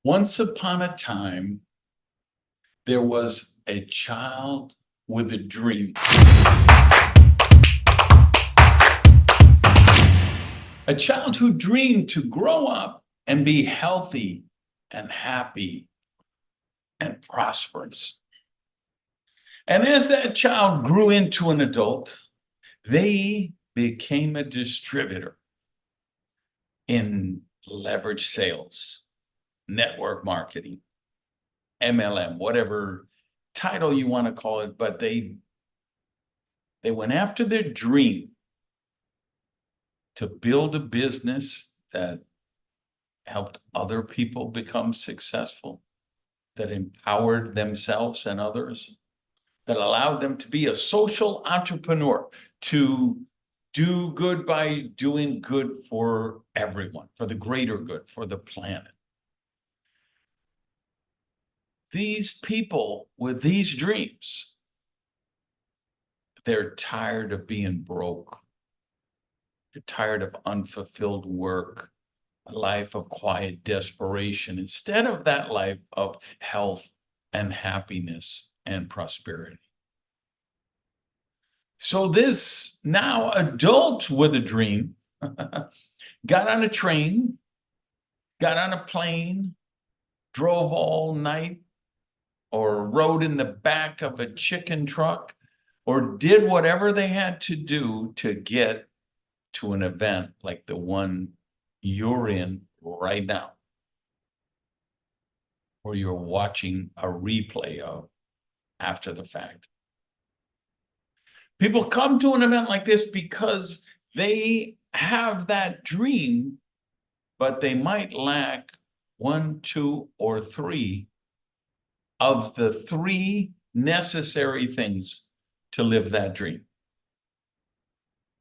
Once upon a time, there was a child with a dream. A child who dreamed to grow up and be healthy and happy and prosperous. And as that child grew into an adult, they became a distributor in leverage sales, network marketing, MLM, whatever title you want to call it, but they went after their dream to build a business that helped other people become successful, that empowered themselves and others, that allowed them to be a social entrepreneur, to do good by doing good for everyone, for the greater good, for the planet. These people with these dreams, they're tired of being broke. They're tired of unfulfilled work, a life of quiet desperation, instead of that life of health and happiness and prosperity. So this now adult with a dream got on a train, got on a plane, drove all night, or rode in the back of a chicken truck, or did whatever they had to do to get to an event like the one you're in right now, or you're watching a replay of after the fact. People come to an event like this because they have that dream, but they might lack one, two, or three of the three necessary things to live that dream: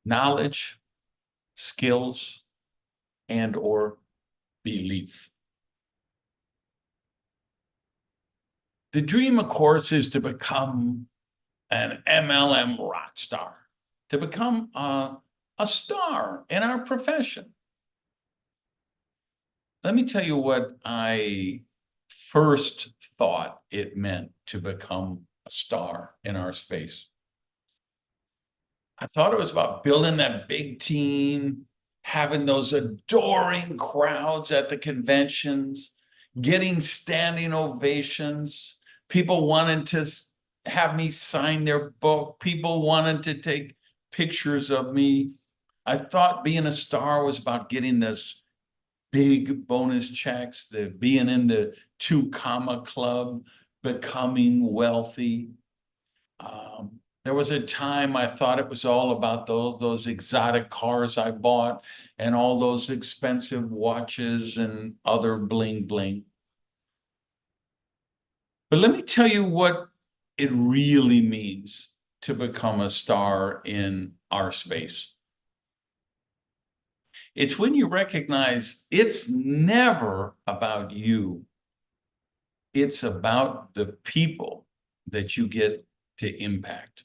knowledge, skills, and or belief. The dream, of course, is to become an MLM rock star, to become a star in our profession. Let me tell you what I first thought it meant to become a star in our space. I thought it was about building that big team, having those adoring crowds at the conventions, getting standing ovations, people wanted to have me sign their book, people wanted to take pictures of me. I thought being a star was about getting this big bonus checks, the being in the 2 comma club, becoming wealthy. There was a time I thought it was all about those exotic cars I bought and all those expensive watches and other bling bling. But let me tell you what it really means to become a star in our space. It's when you recognize it's never about you. It's about the people that you get to impact.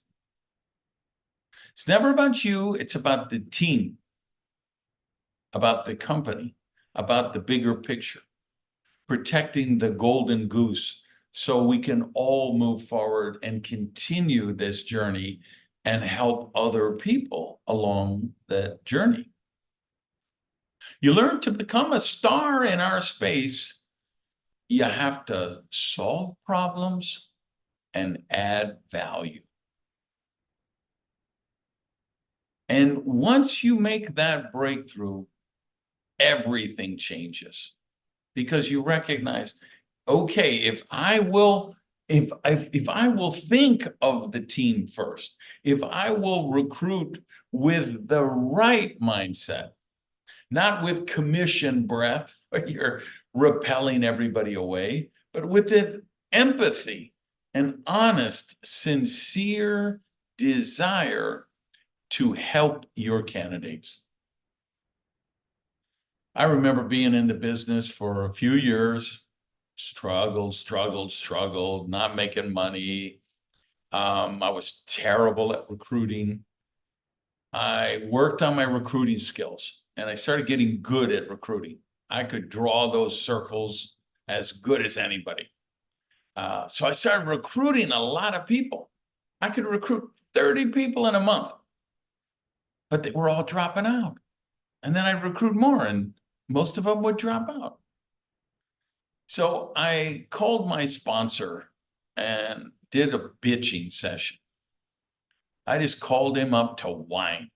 It's never about you. It's about the team, about the company, about the bigger picture, protecting the golden goose so we can all move forward and continue this journey and help other people along that journey. You learn to become a star in our space. You have to solve problems and add value. And once you make that breakthrough, everything changes, because you recognize, okay, if I will think of the team first, if I will recruit with the right mindset, not with commission breath where you're repelling everybody away, but with the empathy and honest, sincere desire to help your candidates. I remember being in the business for a few years, struggled, not making money. I was terrible at recruiting. I worked on my recruiting skills and I started getting good at recruiting. I could draw those circles as good as anybody. So I started recruiting a lot of people. I could recruit 30 people in a month, but they were all dropping out. And then I'd recruit more, and most of them would drop out. So I called my sponsor and did a bitching session. I just called him up to whine.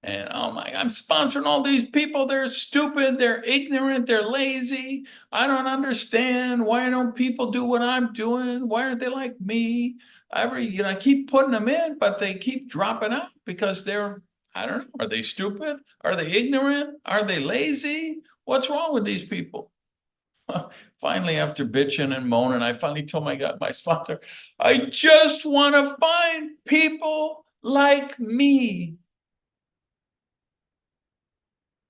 And oh my, I'm sponsoring all these people. They're stupid. They're ignorant. They're lazy. I don't understand. Why don't people do what I'm doing? Why aren't they like me? I keep putting them in, but they keep dropping out because they're, I don't know. Are they stupid? Are they ignorant? Are they lazy? What's wrong with these people? Finally, after bitching and moaning, I finally told my sponsor, I just want to find people like me.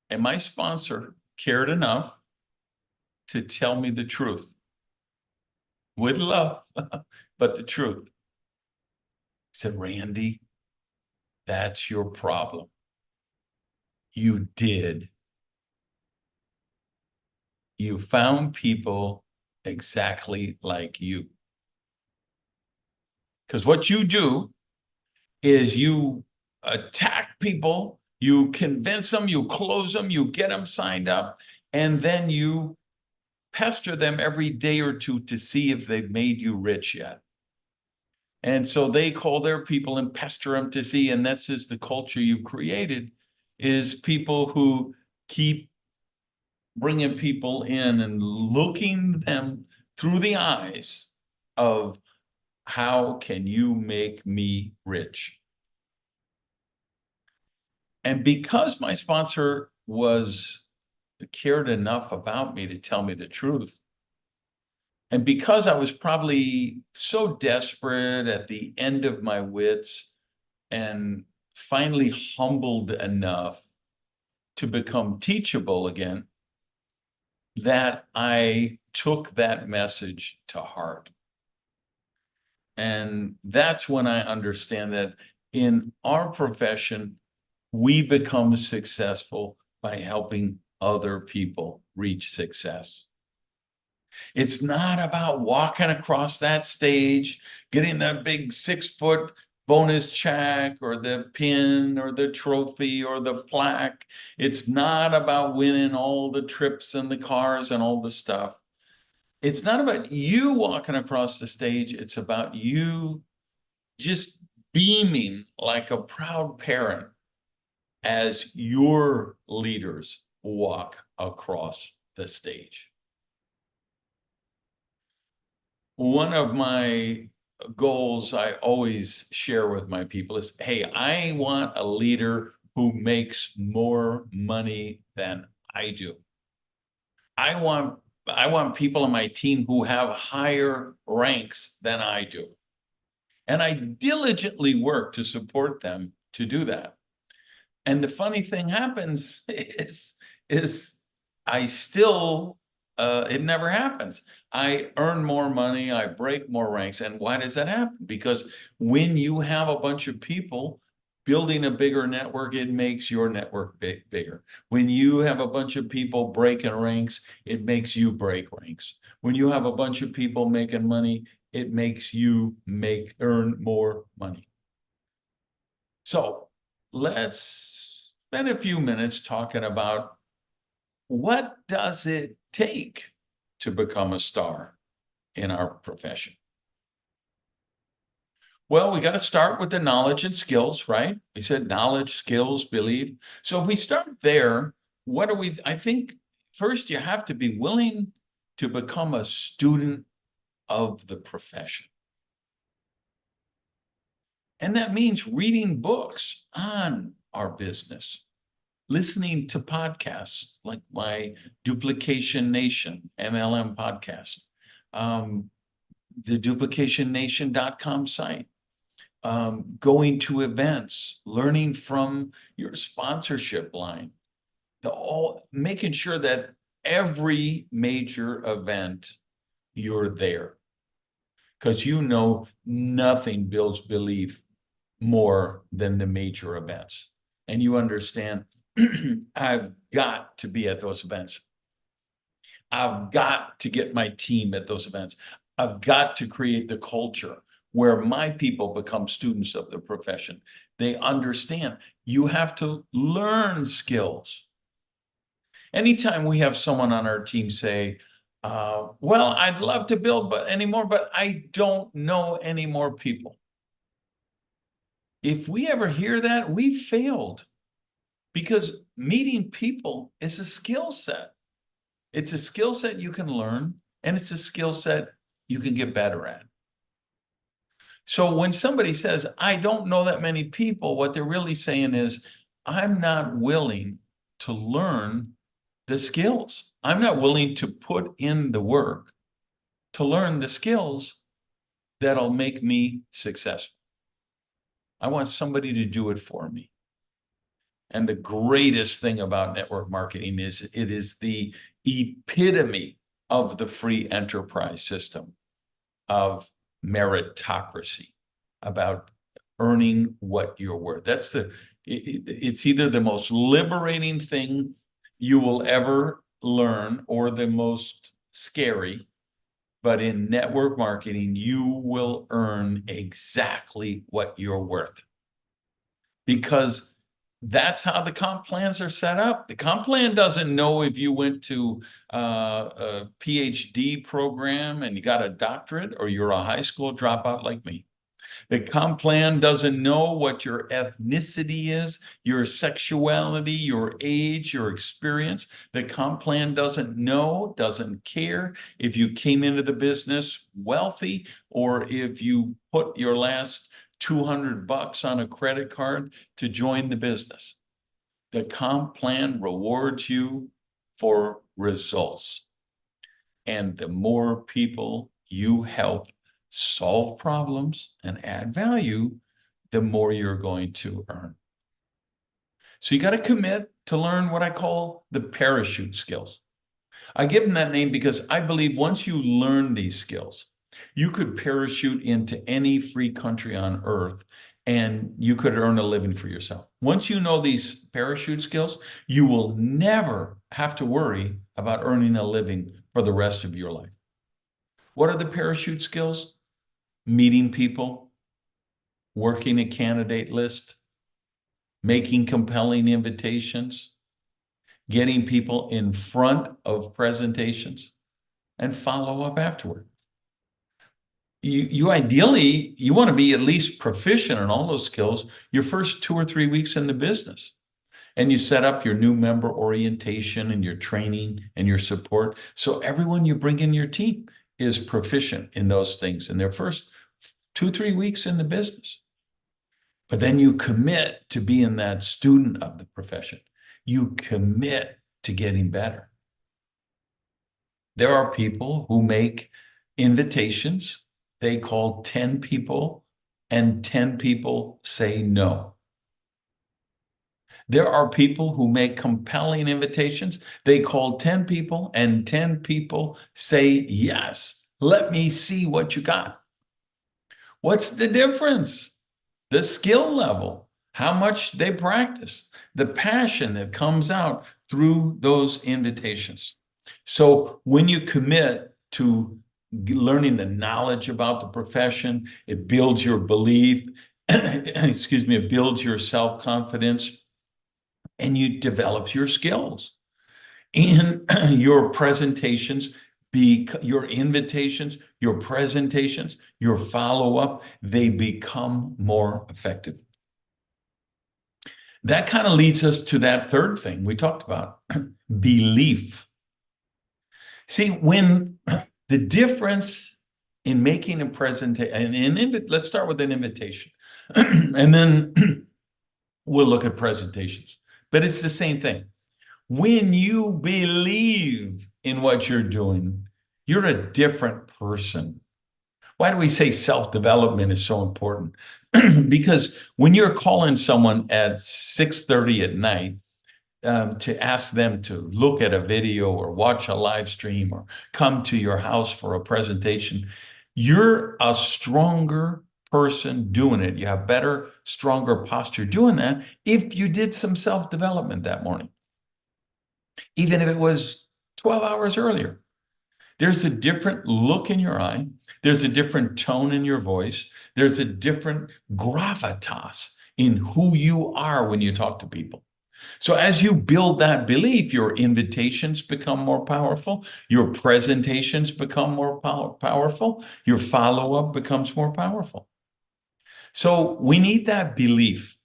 And my sponsor cared enough to tell me the truth with love, but the truth. He said, Randy, that's your problem. You did. You found people exactly like you. Because what you do is you attack people, you convince them, you close them, you get them signed up, and then you pester them every day or two to see if they've made you rich yet. And so they call their people and pester them to see, and that's just the culture you've created, is people who keep bringing people in and looking them through the eyes of how can you make me rich? And because my sponsor cared enough about me to tell me the truth, and because I was probably so desperate at the end of my wits and finally humbled enough to become teachable again, that I took that message to heart. And that's when I understand that in our profession, we become successful by helping other people reach success. It's not about walking across that stage, getting that big 6-foot bonus check or the pin or the trophy or the plaque. It's not about winning all the trips and the cars and all the stuff. It's not about you walking across the stage. It's about you just beaming like a proud parent as your leaders walk across the stage. One of my goals I always share with my people is, hey, I want a leader who makes more money than I do. I want people on my team who have higher ranks than I do. And I diligently work to support them to do that. And the funny thing happens is I still, it never happens. I earn more money, I break more ranks. And why does that happen? Because when you have a bunch of people building a bigger network, it makes your network bigger. When you have a bunch of people breaking ranks, it makes you break ranks. When you have a bunch of people making money, it makes you earn more money. So let's spend a few minutes talking about what does it take to become a star in our profession. Well, we got to start with the knowledge and skills, right? We said knowledge, skills, belief. So if we start there, I think first you have to be willing to become a student of the profession. And that means reading books on our business, listening to podcasts like my Duplication Nation MLM podcast, the duplicationnation.com site, going to events, learning from your sponsorship line, making sure that every major event you're there. Because nothing builds belief more than the major events. And you understand, I've got to be at those events. I've got to get my team at those events. I've got to create the culture where my people become students of the profession. They understand you have to learn skills. Anytime we have someone on our team say, well, I'd love to build anymore, but I don't know any more people. If we ever hear that, we failed, because meeting people is a skill set. It's a skill set you can learn, and it's a skill set you can get better at. So when somebody says, I don't know that many people, what they're really saying is, I'm not willing to learn the skills. I'm not willing to put in the work to learn the skills that'll make me successful. I want somebody to do it for me. And the greatest thing about network marketing is it is the epitome of the free enterprise system of meritocracy, about earning what you're worth. It's either the most liberating thing you will ever learn or the most scary. But in network marketing, you will earn exactly what you're worth, because that's how the comp plans are set up. The comp plan doesn't know if you went to a PhD program and you got a doctorate, or you're a high school dropout like me. The comp plan doesn't know what your ethnicity is, your sexuality, your age, your experience. The comp plan doesn't know, doesn't care if you came into the business wealthy, or if you put your last $200 on a credit card to join the business. The comp plan rewards you for results. And the more people you help solve problems and add value, the more you're going to earn. So you got to commit to learn what I call the parachute skills. I give them that name because I believe once you learn these skills, you could parachute into any free country on earth and you could earn a living for yourself. Once you know these parachute skills, you will never have to worry about earning a living for the rest of your life. What are the parachute skills? Meeting people, working a candidate list, making compelling invitations, getting people in front of presentations, and follow up afterward. You ideally, you want to be at least proficient in all those skills your first 2 or 3 weeks in the business. And you set up your new member orientation and your training and your support. So everyone you bring in your team is proficient in those things in their first 2, 3 weeks in the business. But then you commit to being that student of the profession. You commit to getting better. There are people who make invitations. They call 10 people and 10 people say no. There are people who make compelling invitations. They call 10 people and 10 people say yes. Let me see what you got. What's the difference? The skill level, how much they practice, the passion that comes out through those invitations. So when you commit to learning the knowledge about the profession, it builds your belief, excuse me, it builds your self-confidence, and you develop your skills. And your presentations, your invitations, your presentations, your follow-up, they become more effective. That kind of leads us to that third thing we talked about, belief. See, when the difference in making a presentation, let's start with an invitation, and then we'll look at presentations. But it's the same thing. When you believe in what you're doing, you're a different person. Why do we say self-development is so important? Because when you're calling someone at 6:30 at night to ask them to look at a video or watch a live stream or come to your house for a presentation, you're a stronger person doing it. You have better, stronger posture doing that if you did some self-development that morning. Even if it was 12 hours earlier. There's a different look in your eye. There's a different tone in your voice. There's a different gravitas in who you are when you talk to people. So as you build that belief, your invitations become more powerful, your presentations become more powerful, your follow-up becomes more powerful. So we need that belief.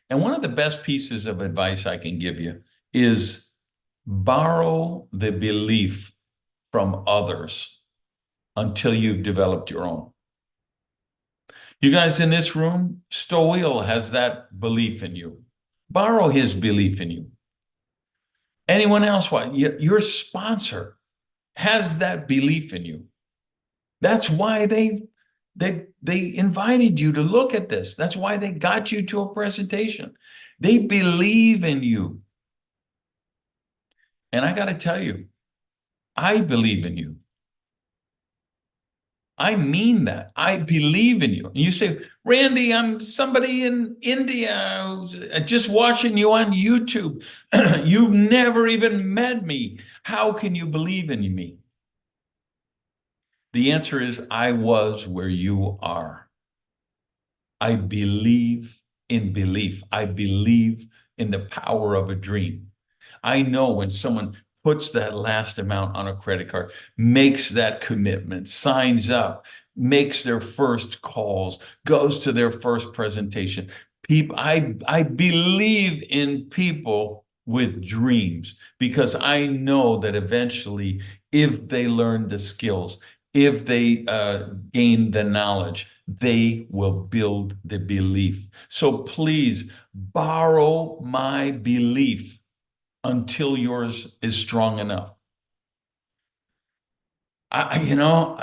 And one of the best pieces of advice I can give you is borrow the belief from others until you've developed your own. You guys in this room, Stoel has that belief in you. Borrow his belief in you. Anyone else, what? Your sponsor has that belief in you. That's why they invited you to look at this. That's why they got you to a presentation. They believe in you. And I got to tell you, I believe in you. I mean that. I believe in you. And you say, Randy, I'm somebody in India who's just watching you on YouTube. You've never even met me. How can you believe in me? The answer is, I was where you are. I believe in belief. I believe in the power of a dream. I know when someone puts that last amount on a credit card, makes that commitment, signs up, makes their first calls, goes to their first presentation. I believe in people with dreams because I know that eventually, if they learn the skills, if they gain the knowledge, they will build the belief. So please borrow my belief until yours is strong enough. You know,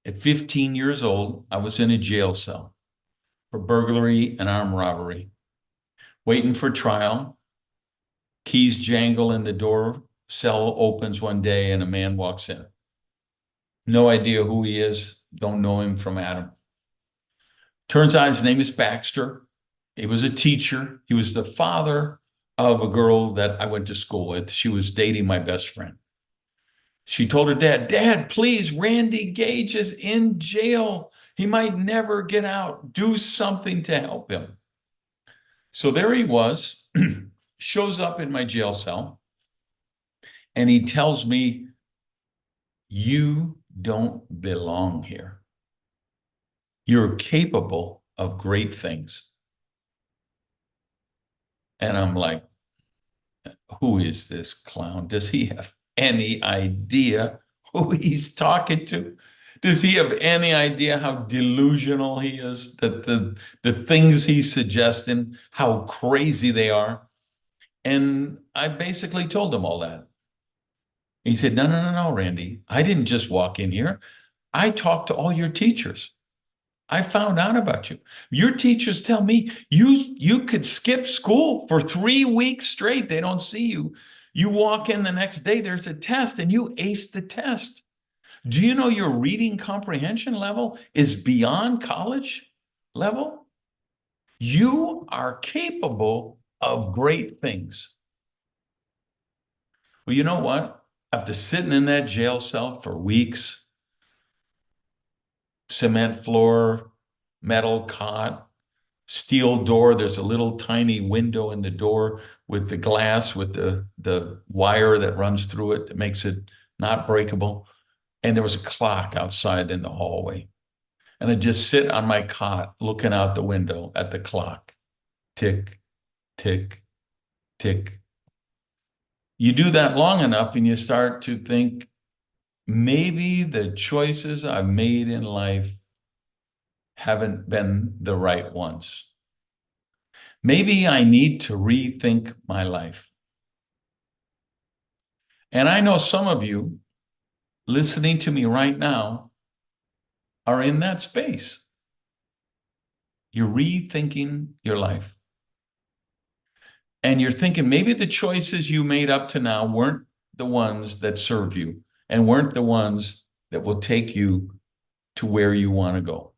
at 15 years old, I was in a jail cell for burglary and armed robbery, waiting for trial. Keys jangle in the door, cell opens one day, and a man walks in. No idea who he is, don't know him from Adam. Turns out his name is Baxter. He was a teacher. He was the father of a girl that I went to school with. She was dating my best friend. She told her dad, Dad, please, Randy Gage is in jail. He might never get out. Do something to help him. So there he was, shows up in my jail cell, and he tells me, you don't belong here. You're capable of great things. And I'm like, who is this clown? Does he have any idea who he's talking to? Does he have any idea how delusional he is? That the things he's suggesting, how crazy they are? And I basically told him all that. He said, no, Randy. I didn't just walk in here. I talked to all your teachers. I found out about you. Your teachers tell me you could skip school for 3 weeks straight. They don't see you. You walk in the next day, there's a test, and you ace the test. Do you know your reading comprehension level is beyond college level? You are capable of great things. Well, you know what? After sitting in that jail cell for weeks, cement floor, metal cot, steel door. There's a little tiny window in the door with the glass, with the wire that runs through it that makes it not breakable. And there was a clock outside in the hallway. And I'd just sit on my cot looking out the window at the clock. Tick, tick, tick. You do that long enough and you start to think, maybe the choices I've made in life haven't been the right ones. Maybe I need to rethink my life. And I know some of you listening to me right now are in that space. You're rethinking your life. And you're thinking maybe the choices you made up to now weren't the ones that serve you and weren't the ones that will take you to where you want to go,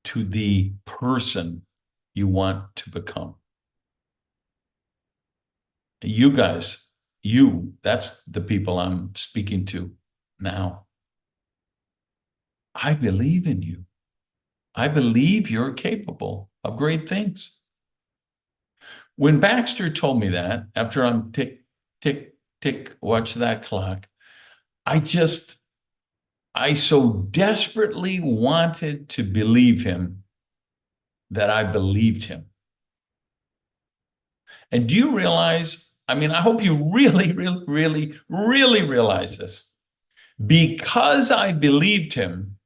to the person you want to become. You guys, that's the people I'm speaking to now. I believe in you. I believe you're capable of great things. When Baxter told me that, after I'm tick, tick, tick, watch that clock, I just, I so desperately wanted to believe him that I believed him. And do you realize? I mean, I hope you really, really, really, really realize this. Because I believed him,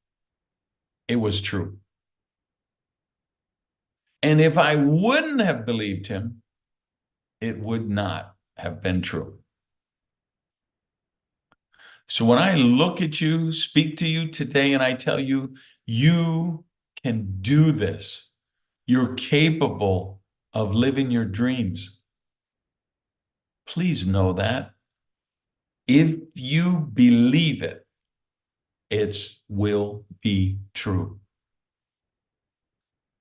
it was true. And if I wouldn't have believed him, it would not have been true. So when I look at you, speak to you today, and I tell you, you can do this, you're capable of living your dreams. Please know that. If you believe it, it will be true.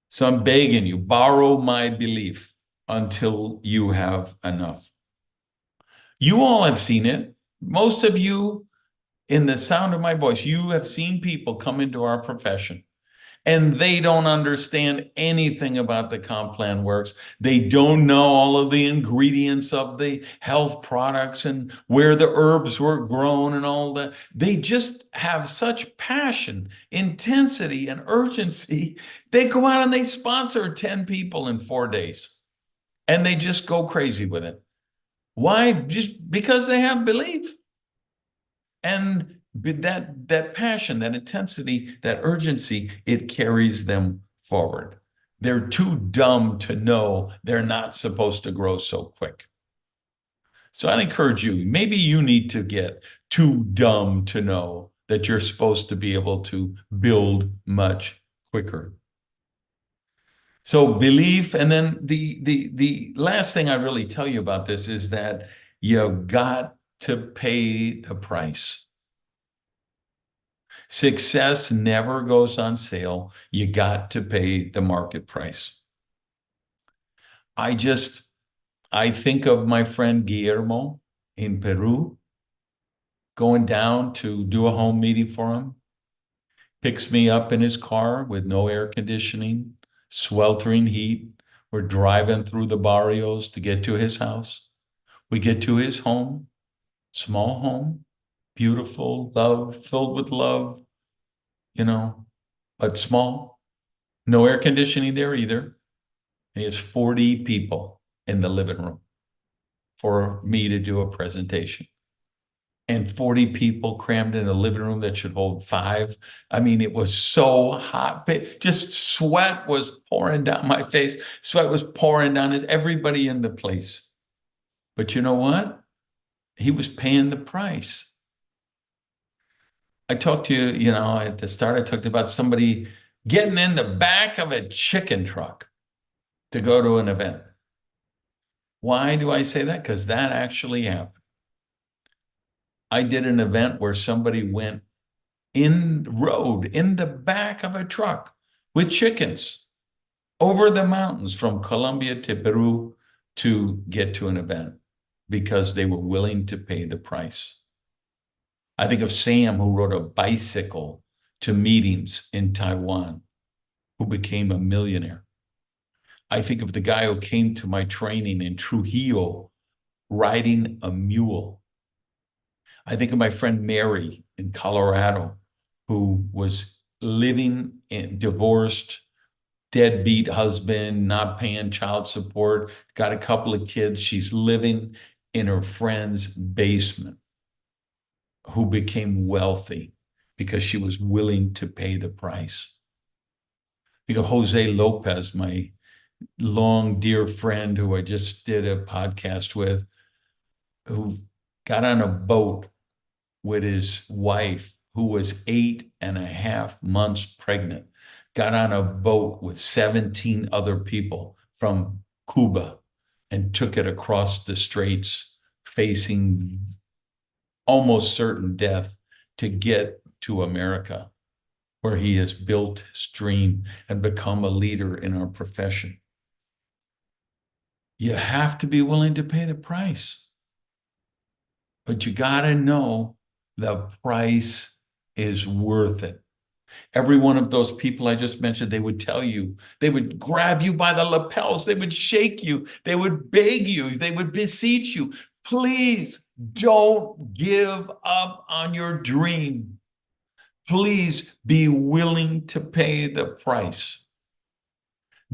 So I'm begging you, borrow my belief until you have enough. You all have seen it. Most of you, in the sound of my voice, you have seen people come into our profession and they don't understand anything about the comp plan works. They don't know all of the ingredients of the health products and where the herbs were grown and all that. They just have such passion, intensity, and urgency. They go out and they sponsor 10 people in 4 days and they just go crazy with it. Why? Just because they have belief. And that passion, that intensity, that urgency, it carries them forward. They're too dumb to know they're not supposed to grow so quick. So I'd encourage you, maybe you need to get too dumb to know that you're supposed to be able to build much quicker. So belief, and then the last thing I really tell you about this is that you got to pay the price. Success never goes on sale. You got to pay the market price. I think of my friend Guillermo in Peru, going down to do a home meeting for him, picks me up in his car with no air conditioning, sweltering heat. We're driving through the barrios to get to his house. We get to his home, small home, beautiful, love, filled with love, but small. No air conditioning there either. And he has 40 people in the living room for me to do a presentation. And 40 people crammed in a living room that should hold 5. I mean, it was so hot. Just sweat was pouring down my face. Sweat was pouring down everybody in the place. But you know what? He was paying the price. I talked to you, at the start, I talked about somebody getting in the back of a chicken truck to go to an event. Why do I say that? Because that actually happened. I did an event where somebody rode in the back of a truck with chickens over the mountains from Colombia to Peru to get to an event because they were willing to pay the price. I think of Sam, who rode a bicycle to meetings in Taiwan, who became a millionaire. I think of the guy who came to my training in Trujillo riding a mule. I think of my friend Mary in Colorado, who was living in divorced, deadbeat husband, not paying child support, got a couple of kids. She's living in her friend's basement, who became wealthy because she was willing to pay the price. Think of Jose Lopez, my long dear friend who I just did a podcast with, who got on a boat with his wife, who was 8.5 months pregnant, got on a boat with 17 other people from Cuba and took it across the straits, facing almost certain death to get to America, where he has built his dream and become a leader in our profession. You have to be willing to pay the price. but you got to know the price is worth it. Every one of those people I just mentioned, they would tell you, they would grab you by the lapels, they would shake you, they would beg you, they would beseech you, please don't give up on your dream. Please be willing to pay the price.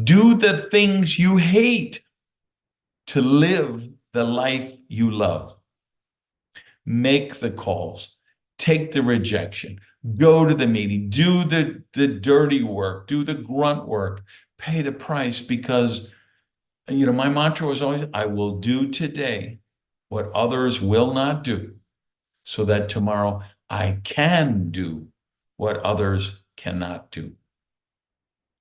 Do the things you hate to live the life you love. Make the calls, take the rejection, go to the meeting, do the dirty work, do the grunt work, pay the price because, my mantra was always, I will do today what others will not do so that tomorrow I can do what others cannot do.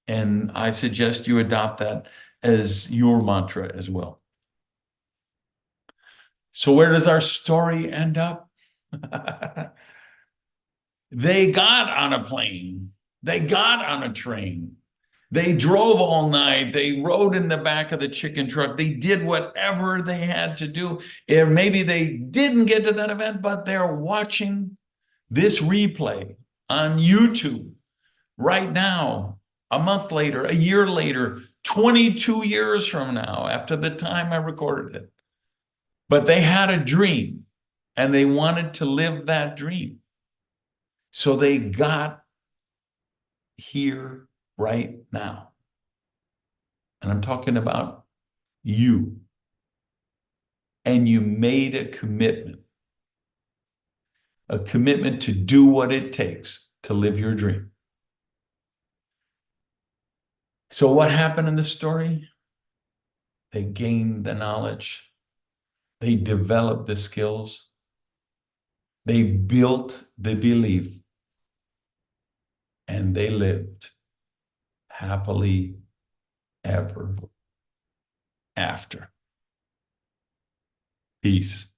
And I suggest you adopt that as your mantra as well. So where does our story end up? They got on a plane. They got on a train. They drove all night. They rode in the back of the chicken truck. They did whatever they had to do. Or maybe they didn't get to that event, but they're watching this replay on YouTube right now, a month later, a year later, 22 years from now, after the time I recorded it. But they had a dream and they wanted to live that dream. So they got here right now. And I'm talking about you. And you made a commitment to do what it takes to live your dream. So what happened in the story? They gained the knowledge. They developed the skills. They built the belief. And they lived happily ever after. Peace.